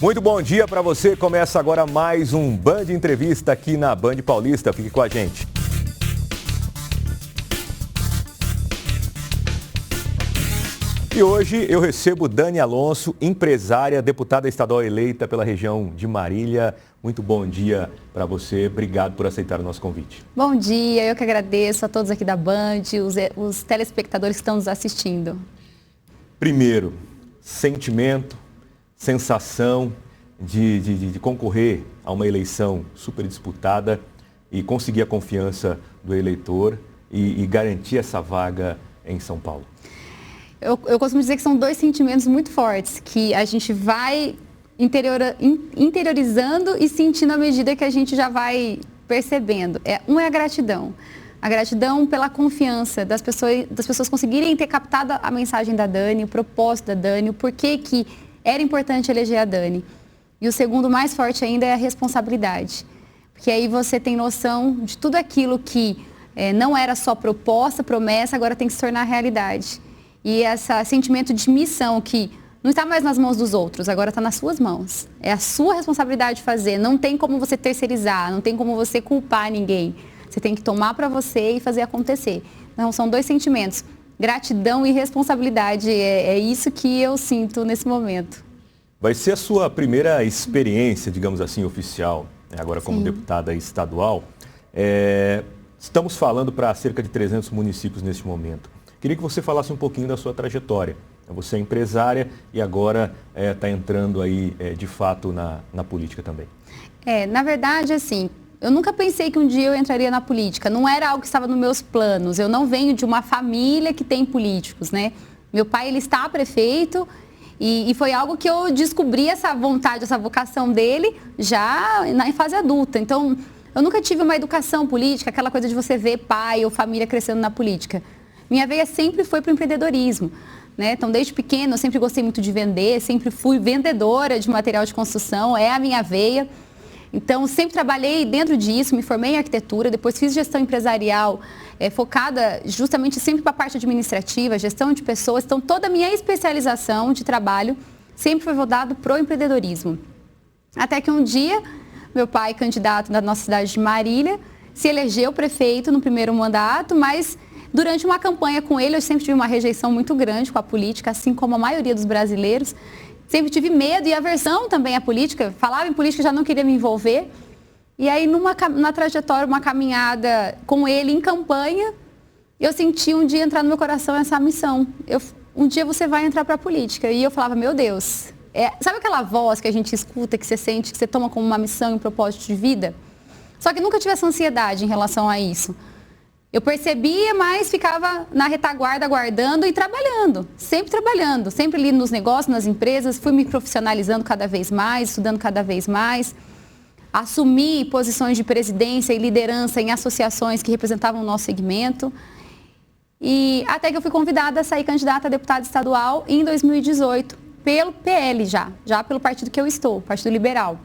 Muito bom dia para você. Começa agora mais um Band Entrevista aqui na Band Paulista. Fique com a gente. E hoje eu recebo Dani Alonso, empresária, deputada estadual eleita pela região de Marília. Muito bom dia para você. Obrigado por aceitar o nosso convite. Bom dia, eu que agradeço a todos aqui da Band, os telespectadores que estão nos assistindo. Primeiro, sentimento, sensação de concorrer a uma eleição super disputada e conseguir a confiança do eleitor e garantir essa vaga em São Paulo. Eu costumo dizer que são dois sentimentos muito fortes, que a gente vai interiorizando e sentindo à medida que a gente já vai percebendo. Um é a gratidão pela confiança das pessoas conseguirem ter captado a mensagem da Dani, o propósito da Dani, o porquê que era importante eleger a Dani. E o segundo, mais forte ainda, é a responsabilidade. Porque aí você tem noção de tudo aquilo que não era só proposta, promessa, agora tem que se tornar realidade. E esse sentimento de missão que não está mais nas mãos dos outros, agora está nas suas mãos. É a sua responsabilidade fazer, não tem como você terceirizar, não tem como você culpar ninguém. Você tem que tomar para você e fazer acontecer. Então, são dois sentimentos, gratidão e responsabilidade. É isso que eu sinto nesse momento. Vai ser a sua primeira experiência, digamos assim, oficial, agora como deputada estadual. Estamos falando para cerca de 300 municípios neste momento. Queria que você falasse um pouquinho da sua trajetória. Você é empresária e agora está entrando aí, de fato, na política também. Na verdade, assim, eu nunca pensei que um dia eu entraria na política. Não era algo que estava nos meus planos. Eu não venho de uma família que tem políticos, né? Meu pai, ele está prefeito e foi algo que eu descobri essa vontade, essa vocação dele já em fase adulta. Então, eu nunca tive uma educação política, aquela coisa de você ver pai ou família crescendo na política. Minha veia sempre foi para o empreendedorismo, né? Então, desde pequena, eu sempre gostei muito de vender, sempre fui vendedora de material de construção, é a minha veia. Então, sempre trabalhei dentro disso, me formei em arquitetura, depois fiz gestão empresarial, focada justamente sempre para a parte administrativa, gestão de pessoas. Então, toda a minha especialização de trabalho sempre foi voltada para o empreendedorismo. Até que um dia, meu pai, candidato da nossa cidade de Marília, se elegeu prefeito no primeiro mandato, mas durante uma campanha com ele, eu sempre tive uma rejeição muito grande com a política, assim como a maioria dos brasileiros. Sempre tive medo e aversão também à política. Falava em política, já não queria me envolver. E aí, numa trajetória, uma caminhada com ele em campanha, eu senti um dia entrar no meu coração essa missão. Um dia você vai entrar para a política. E eu falava, meu Deus, sabe aquela voz que a gente escuta, que você sente, que você toma como uma missão e um propósito de vida? Só que nunca tive essa ansiedade em relação a isso. Eu percebia, mas ficava na retaguarda aguardando e trabalhando, sempre ali nos negócios, nas empresas, fui me profissionalizando cada vez mais, estudando cada vez mais, assumi posições de presidência e liderança em associações que representavam o nosso segmento e até que eu fui convidada a sair candidata a deputada estadual em 2018, pelo PL já pelo partido que eu estou, Partido Liberal.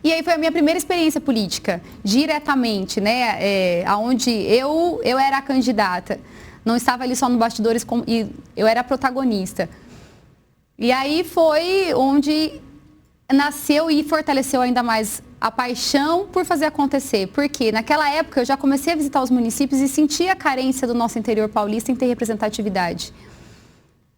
E aí foi a minha primeira experiência política, diretamente, né, onde eu era a candidata. Não estava ali só no bastidores, e eu era a protagonista. E aí foi onde nasceu e fortaleceu ainda mais a paixão por fazer acontecer. Porque naquela época eu já comecei a visitar os municípios e sentia a carência do nosso interior paulista em ter representatividade.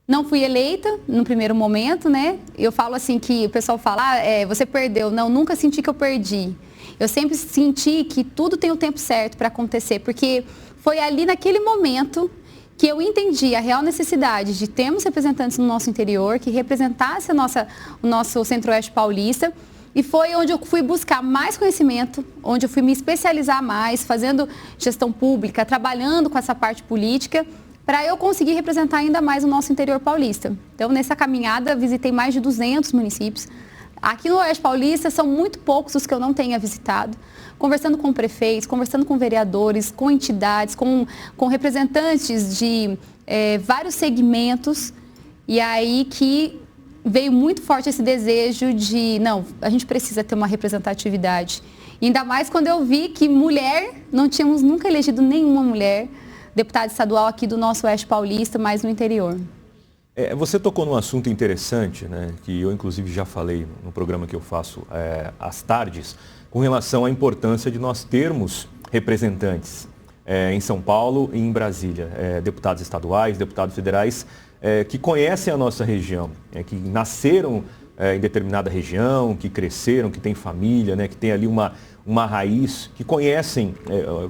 Não fui eleita no primeiro momento, né? Eu falo assim que o pessoal fala, você perdeu. Não, nunca senti que eu perdi. Eu sempre senti que tudo tem o tempo certo para acontecer, porque foi ali naquele momento que eu entendi a real necessidade de termos representantes no nosso interior, que representasse o nosso centro-oeste paulista, e foi onde eu fui buscar mais conhecimento, onde eu fui me especializar mais, fazendo gestão pública, trabalhando com essa parte política, para eu conseguir representar ainda mais o nosso interior paulista. Então, nessa caminhada, visitei mais de 200 municípios. Aqui no Oeste Paulista, são muito poucos os que eu não tenha visitado. Conversando com prefeitos, conversando com vereadores, com entidades, com representantes de vários segmentos. E aí que veio muito forte esse desejo de, não, a gente precisa ter uma representatividade. E ainda mais quando eu vi que mulher, não tínhamos nunca elegido nenhuma mulher deputada estadual aqui do nosso Oeste Paulista, mas no interior. Você tocou num assunto interessante, né, que eu inclusive já falei no programa que eu faço às tardes, com relação à importância de nós termos representantes em São Paulo e em Brasília, deputados estaduais, deputados federais, que conhecem a nossa região, que nasceram em determinada região, que cresceram, que têm família, né, que tem ali uma raiz, que conhecem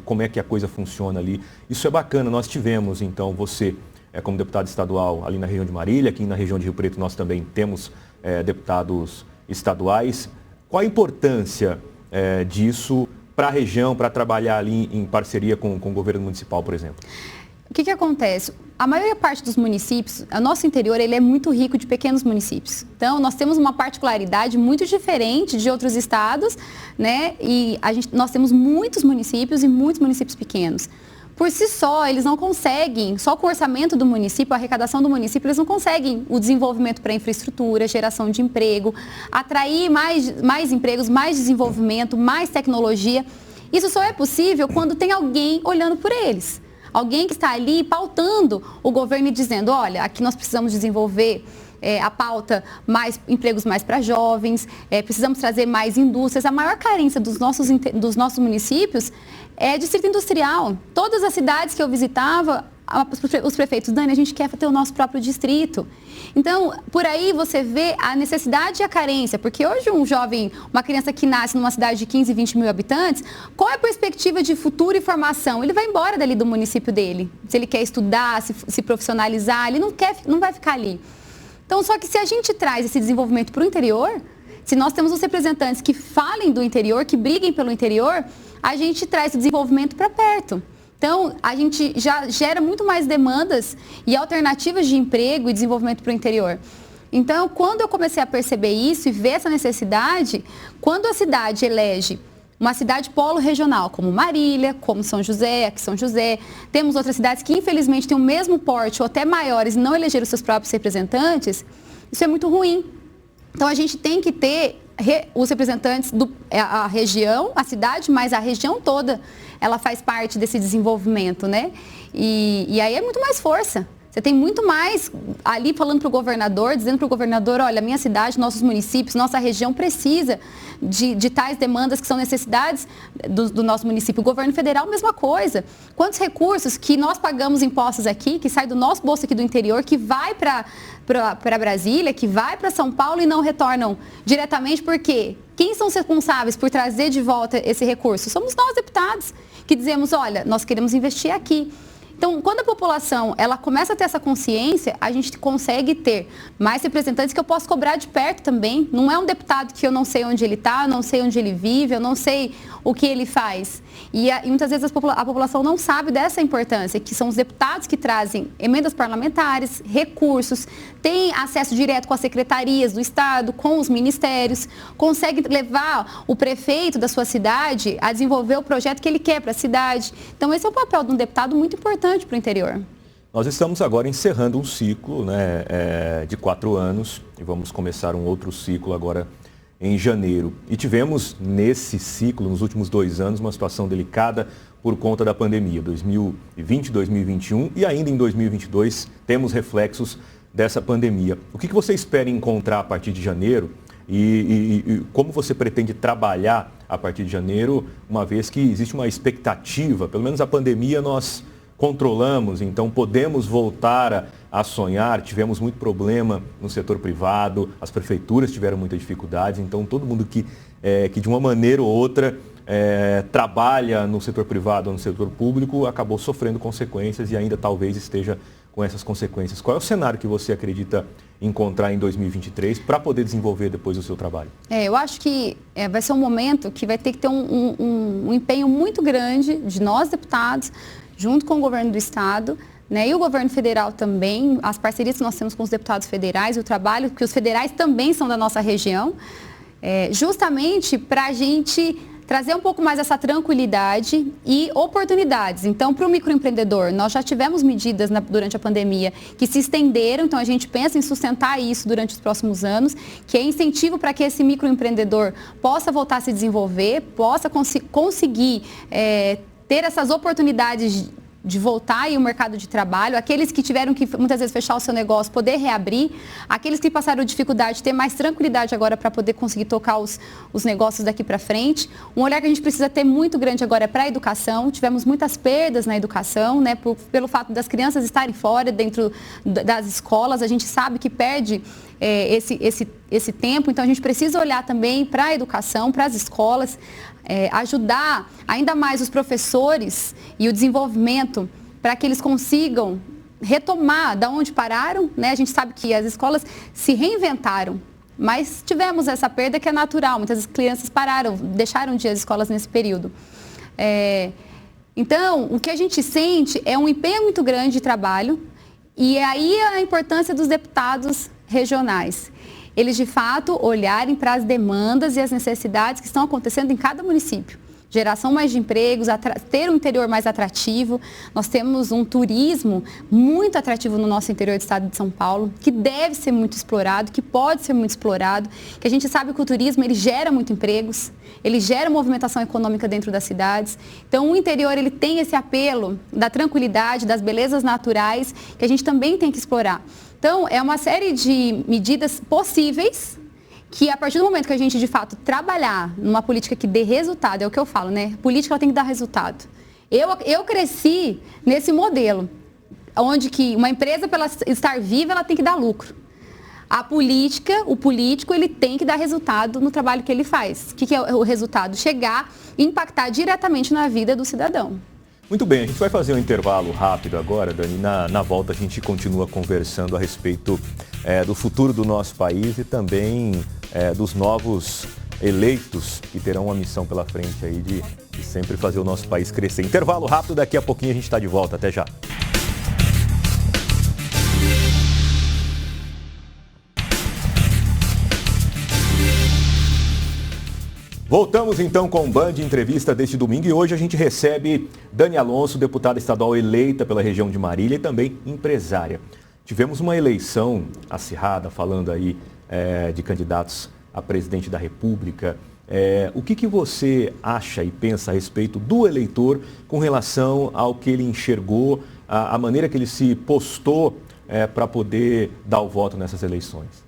como é que a coisa funciona ali. Isso é bacana. Nós tivemos, então, você como deputado estadual ali na região de Marília, aqui na região de Rio Preto nós também temos deputados estaduais. Qual a importância disso para a região, para trabalhar ali em parceria com o governo municipal, por exemplo? O que acontece? A maior parte dos municípios, o nosso interior, ele é muito rico de pequenos municípios. Então, nós temos uma particularidade muito diferente de outros estados, né? E nós temos muitos municípios e muitos municípios pequenos. Por si só, eles não conseguem, só com o orçamento do município, a arrecadação do município, eles não conseguem o desenvolvimento para infraestrutura, geração de emprego, atrair mais empregos, mais desenvolvimento, mais tecnologia. Isso só é possível quando tem alguém olhando por eles. Alguém que está ali pautando o governo e dizendo, olha, aqui nós precisamos desenvolver a pauta, mais empregos mais para jovens, precisamos trazer mais indústrias. A maior carência dos nossos municípios é distrito industrial. Todas as cidades que eu visitava, os prefeitos, Dani, a gente quer ter o nosso próprio distrito. Então, por aí você vê a necessidade e a carência, porque hoje um jovem, uma criança que nasce numa cidade de 15, 20 mil habitantes, qual é a perspectiva de futuro e formação? Ele vai embora dali do município dele. Se ele quer estudar, se profissionalizar, ele não vai ficar ali. Então, só que se a gente traz esse desenvolvimento para o interior, se nós temos os representantes que falem do interior, que briguem pelo interior, a gente traz o desenvolvimento para perto. Então, a gente já gera muito mais demandas e alternativas de emprego e desenvolvimento para o interior. Então, quando eu comecei a perceber isso e ver essa necessidade, quando a cidade elege uma cidade polo regional, como Marília, como São José, aqui São José, temos outras cidades que infelizmente têm o mesmo porte ou até maiores e não elegeram seus próprios representantes, isso é muito ruim. Então, a gente tem que ter os representantes a região, a cidade, mas a região toda, ela faz parte desse desenvolvimento, né? E aí é muito mais força. Você tem muito mais ali falando para o governador, dizendo para o governador, olha, minha cidade, nossos municípios, nossa região precisa de tais demandas que são necessidades do nosso município. O governo federal, mesma coisa. Quantos recursos que nós pagamos impostos aqui, que sai do nosso bolso aqui do interior, que vai para Brasília, que vai para São Paulo e não retornam diretamente, por quê? Quem são os responsáveis por trazer de volta esse recurso? Somos nós, deputados, que dizemos, olha, nós queremos investir aqui. Então, quando a população ela começa a ter essa consciência, a gente consegue ter mais representantes que eu posso cobrar de perto também. Não é um deputado que eu não sei onde ele está, eu não sei onde ele vive, eu não sei o que ele faz. E muitas vezes a população não sabe dessa importância, que são os deputados que trazem emendas parlamentares, recursos, têm acesso direto com as secretarias do Estado, com os ministérios, consegue levar o prefeito da sua cidade a desenvolver o projeto que ele quer para a cidade. Então, esse é o papel de um deputado muito importante para o interior. Nós estamos agora encerrando um ciclo, né, de 4 anos e vamos começar um outro ciclo agora em janeiro. E tivemos nesse ciclo, nos últimos 2 anos, uma situação delicada por conta da pandemia. 2020, 2021 e ainda em 2022 temos reflexos dessa pandemia. O que você espera encontrar a partir de janeiro e como você pretende trabalhar a partir de janeiro, uma vez que existe uma expectativa, pelo menos a pandemia nós controlamos, então podemos voltar a sonhar. Tivemos muito problema no setor privado, as prefeituras tiveram muita dificuldade, então todo mundo que de uma maneira ou outra trabalha no setor privado ou no setor público acabou sofrendo consequências e ainda talvez esteja com essas consequências. Qual é o cenário que você acredita encontrar em 2023 para poder desenvolver depois o seu trabalho? Eu acho que vai ser um momento que vai ter que ter um empenho muito grande de nós, deputados, junto com o governo do Estado, né, e o governo federal também, as parcerias que nós temos com os deputados federais, o trabalho que os federais também são da nossa região, justamente para a gente trazer um pouco mais essa tranquilidade e oportunidades. Então, para o microempreendedor, nós já tivemos medidas durante a pandemia que se estenderam, então a gente pensa em sustentar isso durante os próximos anos, que é incentivo para que esse microempreendedor possa voltar a se desenvolver, possa conseguir ter essas oportunidades de voltar aí o mercado de trabalho, aqueles que tiveram que muitas vezes fechar o seu negócio, poder reabrir, aqueles que passaram dificuldade, ter mais tranquilidade agora para poder conseguir tocar os negócios daqui para frente. Um olhar que a gente precisa ter muito grande agora é para a educação. Tivemos muitas perdas na educação, né, pelo fato das crianças estarem fora, dentro das escolas, a gente sabe que perde esse tempo, então a gente precisa olhar também para a educação, para as escolas, ajudar ainda mais os professores e o desenvolvimento para que eles consigam retomar da onde pararam, né? A gente sabe que as escolas se reinventaram, mas tivemos essa perda que é natural, muitas crianças pararam, deixaram de ir às escolas nesse período. Então, o que a gente sente é um empenho muito grande de trabalho e aí a importância dos deputados regionais. Eles, de fato, olharem para as demandas e as necessidades que estão acontecendo em cada município. Geração mais de empregos, ter um interior mais atrativo. Nós temos um turismo muito atrativo no nosso interior do estado de São Paulo, que deve ser muito explorado, que pode ser muito explorado, que a gente sabe que o turismo ele gera muito empregos, ele gera movimentação econômica dentro das cidades. Então, o interior ele tem esse apelo da tranquilidade, das belezas naturais, que a gente também tem que explorar. Então, é uma série de medidas possíveis que, a partir do momento que a gente, de fato, trabalhar numa política que dê resultado, é o que eu falo, né? Política ela tem que dar resultado. Eu cresci nesse modelo, onde que uma empresa, para ela estar viva, ela tem que dar lucro. A política, o político, ele tem que dar resultado no trabalho que ele faz. O que é o resultado? Chegar e impactar diretamente na vida do cidadão. Muito bem, a gente vai fazer um intervalo rápido agora, Dani. Na volta a gente continua conversando a respeito do futuro do nosso país e também dos novos eleitos que terão uma missão pela frente aí de sempre fazer o nosso país crescer. Intervalo rápido, daqui a pouquinho a gente está de volta. Até já. Voltamos então com o Band Entrevista deste domingo e hoje a gente recebe Dani Alonso, deputada estadual eleita pela região de Marília e também empresária. Tivemos uma eleição acirrada, falando aí de candidatos a presidente da República. O que você acha e pensa a respeito do eleitor com relação ao que ele enxergou, a maneira que ele se postou para poder dar o voto nessas eleições?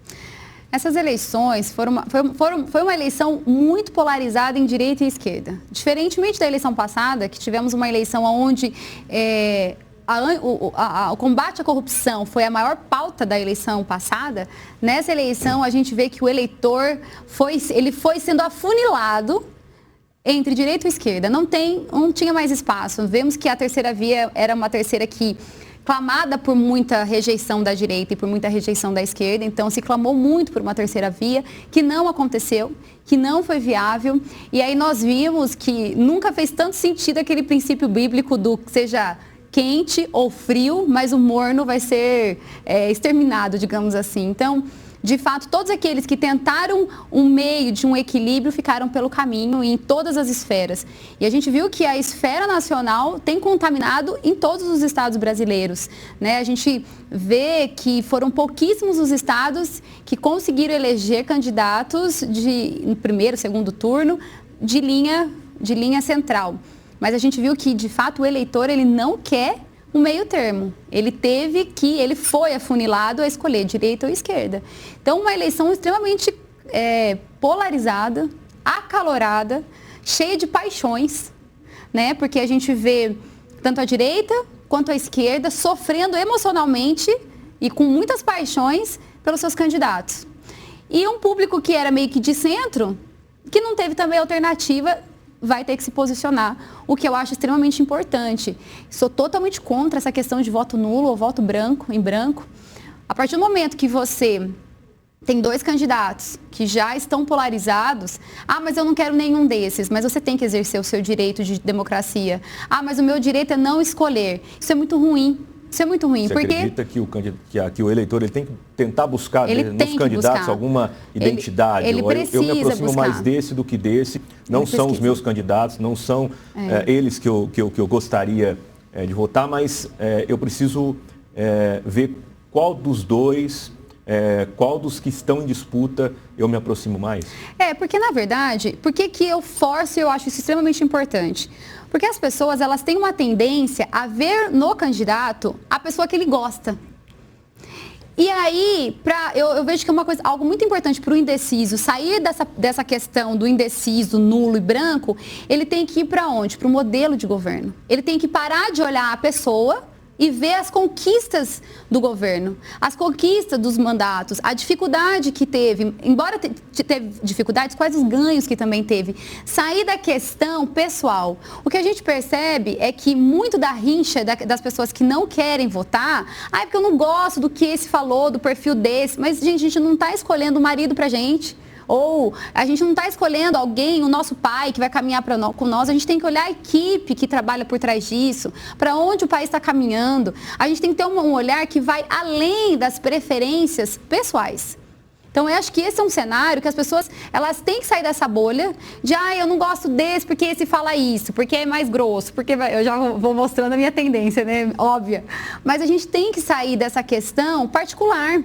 Essas eleições foi uma eleição muito polarizada em direita e esquerda. Diferentemente da eleição passada, que tivemos uma eleição onde o combate à corrupção foi a maior pauta da eleição passada, nessa eleição a gente vê que o eleitor foi sendo afunilado entre direita e esquerda. Não tinha mais espaço. Vemos que a terceira via era uma terceira que clamada por muita rejeição da direita e por muita rejeição da esquerda, então se clamou muito por uma terceira via, que não aconteceu, que não foi viável, e aí nós vimos que nunca fez tanto sentido aquele princípio bíblico do que seja quente ou frio, mas o morno vai ser exterminado, digamos assim. Então, de fato, todos aqueles que tentaram um meio de um equilíbrio ficaram pelo caminho em todas as esferas. E a gente viu que a esfera nacional tem contaminado em todos os estados brasileiros, né? A gente vê que foram pouquíssimos os estados que conseguiram eleger candidatos no primeiro, segundo turno de linha central. Mas a gente viu que, de fato, o eleitor ele não quer um meio termo. Ele foi afunilado a escolher direita ou esquerda. Então, uma eleição extremamente polarizada, acalorada, cheia de paixões, né? Porque a gente vê tanto a direita quanto a esquerda sofrendo emocionalmente e com muitas paixões pelos seus candidatos. E um público que era meio que de centro, que não teve também alternativa, vai ter que se posicionar, o que eu acho extremamente importante. Sou totalmente contra essa questão de voto nulo ou voto em branco. A partir do momento que você tem dois candidatos que já estão polarizados, mas eu não quero nenhum desses, mas você tem que exercer o seu direito de democracia. Mas o meu direito é não escolher. Isso é muito ruim. Isso é muito ruim. Você porque acredita que o eleitor ele tem que tentar buscar nos candidatos alguma identidade? Ele eu me aproximo mais desse do que desse. Não são os meus candidatos, não são eles que eu gostaria de votar, mas eu preciso ver qual dos dois qual dos que estão em disputa eu me aproximo mais? Porque na verdade, por que eu forço e eu acho isso extremamente importante? Porque as pessoas, elas têm uma tendência a ver no candidato a pessoa que ele gosta. E aí, eu vejo que é algo muito importante para o indeciso, sair dessa questão do indeciso, nulo e branco, ele tem que ir para onde? Para o modelo de governo. Ele tem que parar de olhar a pessoa e ver as conquistas do governo, as conquistas dos mandatos, a dificuldade que teve, embora teve dificuldades, quais os ganhos que também teve. Sair da questão pessoal. O que a gente percebe é que muito da rincha das pessoas que não querem votar, é porque eu não gosto do que esse falou, do perfil desse, mas gente, a gente não está escolhendo o marido pra gente. Ou a gente não está escolhendo alguém, o nosso pai, que vai caminhar com nós. A gente tem que olhar a equipe que trabalha por trás disso, para onde o país está caminhando. A gente tem que ter um olhar que vai além das preferências pessoais. Então, eu acho que esse é um cenário que as pessoas, elas têm que sair dessa bolha de, eu não gosto desse porque esse fala isso, porque é mais grosso, porque eu já vou mostrando a minha tendência, né? Óbvia. Mas a gente tem que sair dessa questão particular.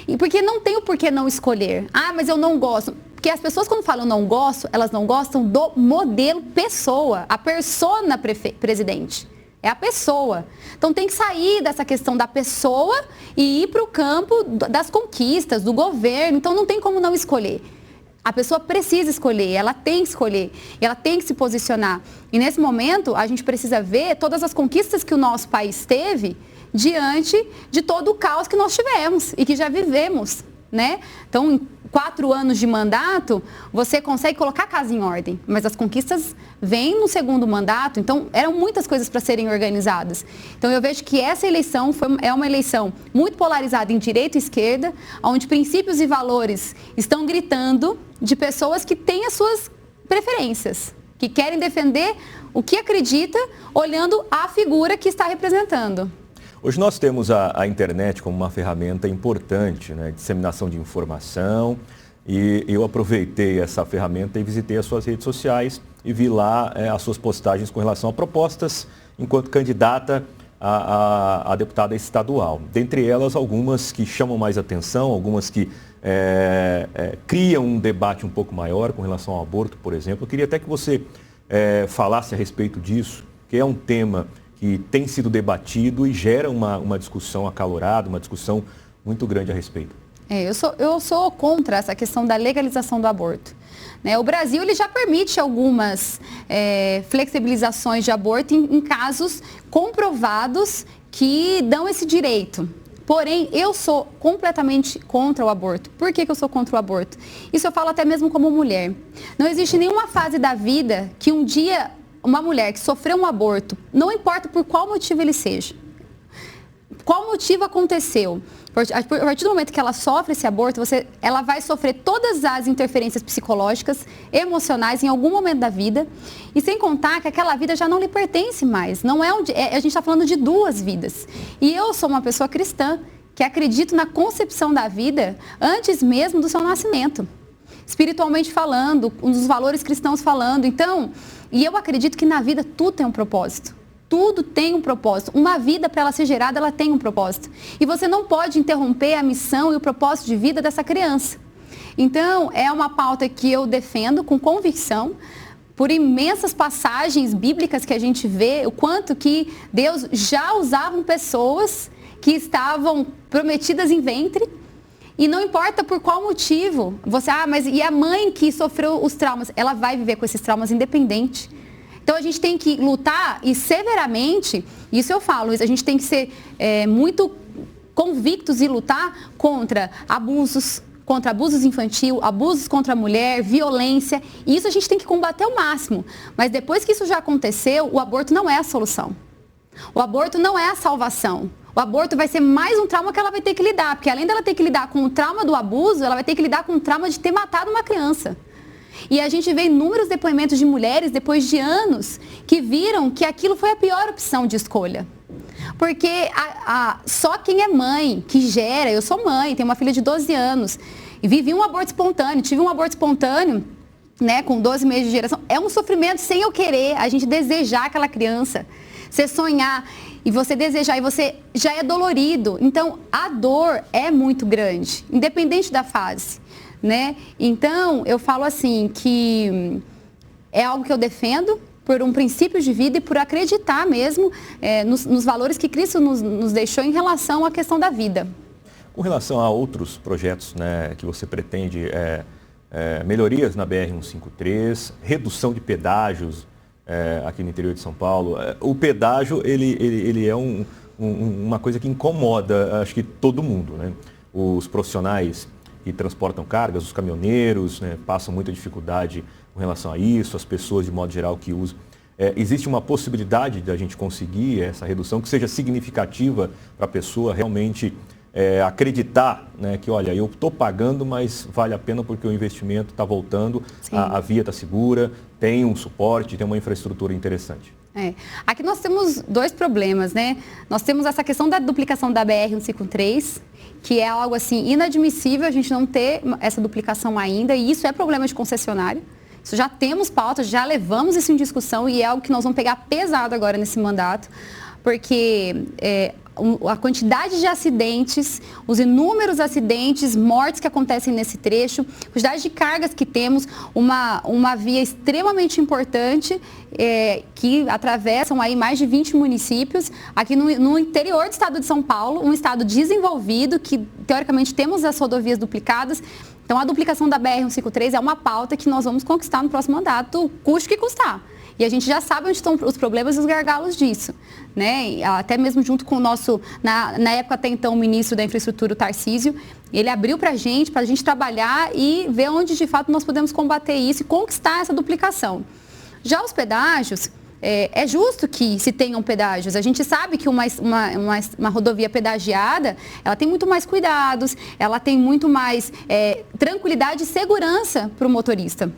E porque não tem o porquê não escolher. Mas eu não gosto. Porque as pessoas, quando falam não gosto, elas não gostam do modelo pessoa, a persona presidente. É a pessoa. Então tem que sair dessa questão da pessoa e ir para o campo das conquistas, do governo. Então não tem como não escolher. A pessoa precisa escolher, ela tem que escolher, ela tem que se posicionar. E nesse momento, a gente precisa ver todas as conquistas que o nosso país teve diante de todo o caos que nós tivemos e que já vivemos, né? Então, em 4 anos de mandato, você consegue colocar a casa em ordem, mas as conquistas vêm no segundo mandato, então eram muitas coisas para serem organizadas. Então, eu vejo que essa eleição é uma eleição muito polarizada em direita e esquerda, onde princípios e valores estão gritando de pessoas que têm as suas preferências, que querem defender o que acredita, olhando a figura que está representando. Hoje nós temos a internet como uma ferramenta importante, né, de disseminação de informação, e eu aproveitei essa ferramenta e visitei as suas redes sociais e vi lá as suas postagens com relação a propostas enquanto candidata a deputada estadual. Dentre elas, algumas que chamam mais atenção, algumas que criam um debate um pouco maior com relação ao aborto, por exemplo. Eu queria até que você falasse a respeito disso, que é um tema que tem sido debatido e gera uma discussão acalorada, uma discussão muito grande a respeito. Eu sou contra essa questão da legalização do aborto. O Brasil ele já permite algumas flexibilizações de aborto em casos comprovados que dão esse direito. Porém, eu sou completamente contra o aborto. Por que eu sou contra o aborto? Isso eu falo até mesmo como mulher. Não existe nenhuma fase da vida que um dia uma mulher que sofreu um aborto, não importa por qual motivo ele seja, qual motivo aconteceu, a partir do momento que ela sofre esse aborto, ela vai sofrer todas as interferências psicológicas, emocionais em algum momento da vida, e sem contar que aquela vida já não lhe pertence mais. Não é a gente está falando de 2 vidas. E eu sou uma pessoa cristã que acredito na concepção da vida antes mesmo do seu nascimento. Espiritualmente falando, um dos valores cristãos falando. Então, e eu acredito que na vida tudo tem um propósito. Tudo tem um propósito. Uma vida, para ela ser gerada, ela tem um propósito. E você não pode interromper a missão e o propósito de vida dessa criança. Então, é uma pauta que eu defendo com convicção, por imensas passagens bíblicas que a gente vê, o quanto que Deus já usava pessoas que estavam prometidas em ventre. E não importa por qual motivo, mas e a mãe que sofreu os traumas? Ela vai viver com esses traumas independente. Então a gente tem que lutar e severamente, isso eu falo, a gente tem que ser muito convictos e lutar contra abusos infantil, abusos contra a mulher, violência. E isso a gente tem que combater ao máximo. Mas depois que isso já aconteceu, o aborto não é a solução. O aborto não é a salvação. O aborto vai ser mais um trauma que ela vai ter que lidar, porque além dela ter que lidar com o trauma do abuso, ela vai ter que lidar com o trauma de ter matado uma criança. E a gente vê inúmeros depoimentos de mulheres, depois de anos, que viram que aquilo foi a pior opção de escolha. Porque só quem é mãe, que gera, eu sou mãe, tenho uma filha de 12 anos, e vivi um aborto espontâneo, tive um aborto espontâneo, com 12 meses de geração, é um sofrimento sem eu querer, a gente desejar aquela criança, você sonhar. e você desejar, e você já é dolorido. Então, a dor é muito grande, independente da fase, né? Então, eu falo assim, que é algo que eu defendo por um princípio de vida e por acreditar mesmo nos valores que Cristo nos deixou em relação à questão da vida. Com relação a outros projetos, né, que você pretende, melhorias na BR-153, redução de pedágios aqui no interior de São Paulo. O pedágio, ele é uma coisa que incomoda, acho que todo mundo, né? Os profissionais que transportam cargas, os caminhoneiros, né, passam muita dificuldade com relação a isso, as pessoas de modo geral que usam. Existe uma possibilidade de a gente conseguir essa redução que seja significativa para a pessoa realmente acreditar, né, que, olha, eu estou pagando, mas vale a pena porque o investimento está voltando, a via está segura, tem um suporte, tem uma infraestrutura interessante. Aqui nós temos dois problemas, né? Nós temos essa questão da duplicação da BR-153, que é algo assim inadmissível a gente não ter essa duplicação ainda, e isso é problema de concessionário. Isso já temos pauta, já levamos isso em discussão e é algo que nós vamos pegar pesado agora nesse mandato, porque a quantidade de acidentes, os inúmeros acidentes, mortes que acontecem nesse trecho, a quantidade de cargas que temos, uma via extremamente importante que atravessam aí mais de 20 municípios, aqui no interior do estado de São Paulo, um estado desenvolvido, que teoricamente temos as rodovias duplicadas. Então, a duplicação da BR-153 é uma pauta que nós vamos conquistar no próximo mandato, custe o que custar. E a gente já sabe onde estão os problemas e os gargalos disso, né? Até mesmo junto com o nosso, na época até então, o ministro da Infraestrutura, o Tarcísio, ele abriu para a gente trabalhar e ver onde de fato nós podemos combater isso e conquistar essa duplicação. Já os pedágios, é justo que se tenham pedágios. A gente sabe que uma rodovia pedagiada, ela tem muito mais cuidados, ela tem muito mais tranquilidade e segurança para o motorista.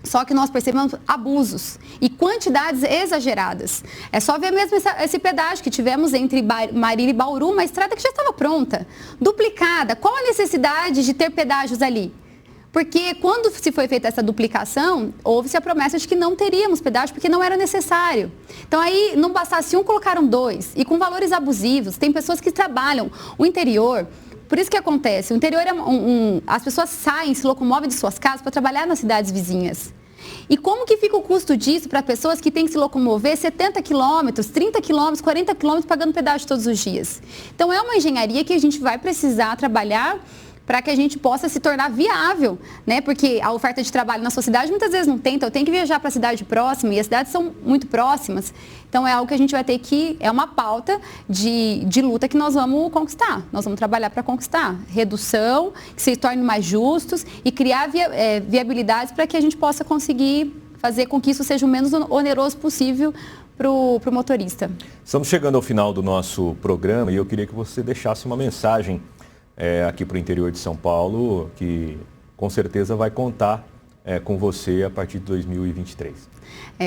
Só que nós percebemos abusos e quantidades exageradas. É só ver mesmo esse pedágio que tivemos entre Marília e Bauru, uma estrada que já estava pronta, duplicada. Qual a necessidade de ter pedágios ali? Porque quando se foi feita essa duplicação, houve-se a promessa de que não teríamos pedágio porque não era necessário. Então aí não bastasse um, colocaram dois. E com valores abusivos. Tem pessoas que trabalham o interior. Por isso que acontece, o interior as pessoas saem, se locomovem de suas casas para trabalhar nas cidades vizinhas. E como que fica o custo disso para pessoas que têm que se locomover 70 quilômetros, 30 quilômetros, 40 quilômetros pagando pedágio todos os dias? Então é uma engenharia que a gente vai precisar trabalhar para que a gente possa se tornar viável, né? Porque a oferta de trabalho na sua cidade muitas vezes não tem, então eu tenho que viajar para a cidade próxima e as cidades são muito próximas. Então é algo que a gente vai ter que, é uma pauta de luta que nós vamos conquistar, nós vamos trabalhar para conquistar. Redução, que se tornem mais justos e criar viabilidades para que a gente possa conseguir fazer com que isso seja o menos oneroso possível para o motorista. Estamos chegando ao final do nosso programa e eu queria que você deixasse uma mensagem aqui para o interior de São Paulo, que com certeza vai contar com você a partir de 2023.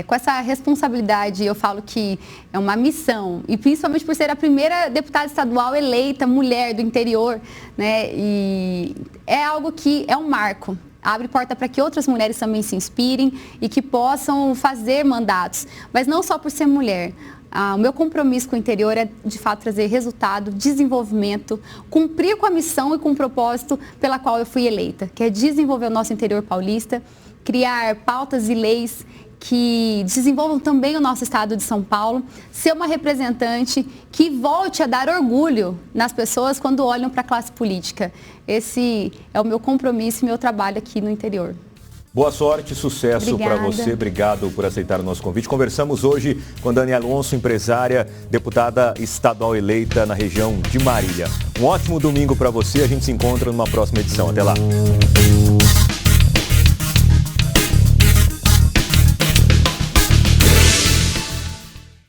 Com essa responsabilidade, eu falo que é uma missão, e principalmente por ser a primeira deputada estadual eleita mulher do interior, né? E é algo que é um marco. Abre porta para que outras mulheres também se inspirem e que possam fazer mandatos, mas não só por ser mulher. O meu compromisso com o interior é, de fato, trazer resultado, desenvolvimento, cumprir com a missão e com o propósito pela qual eu fui eleita, que é desenvolver o nosso interior paulista, criar pautas e leis que desenvolvam também o nosso estado de São Paulo, ser uma representante que volte a dar orgulho nas pessoas quando olham para a classe política. Esse é o meu compromisso e meu trabalho aqui no interior. Boa sorte, sucesso para você. Obrigado por aceitar o nosso convite. Conversamos hoje com Dani Alonso, empresária, deputada estadual eleita na região de Marília. Um ótimo domingo para você. A gente se encontra numa próxima edição. Até lá.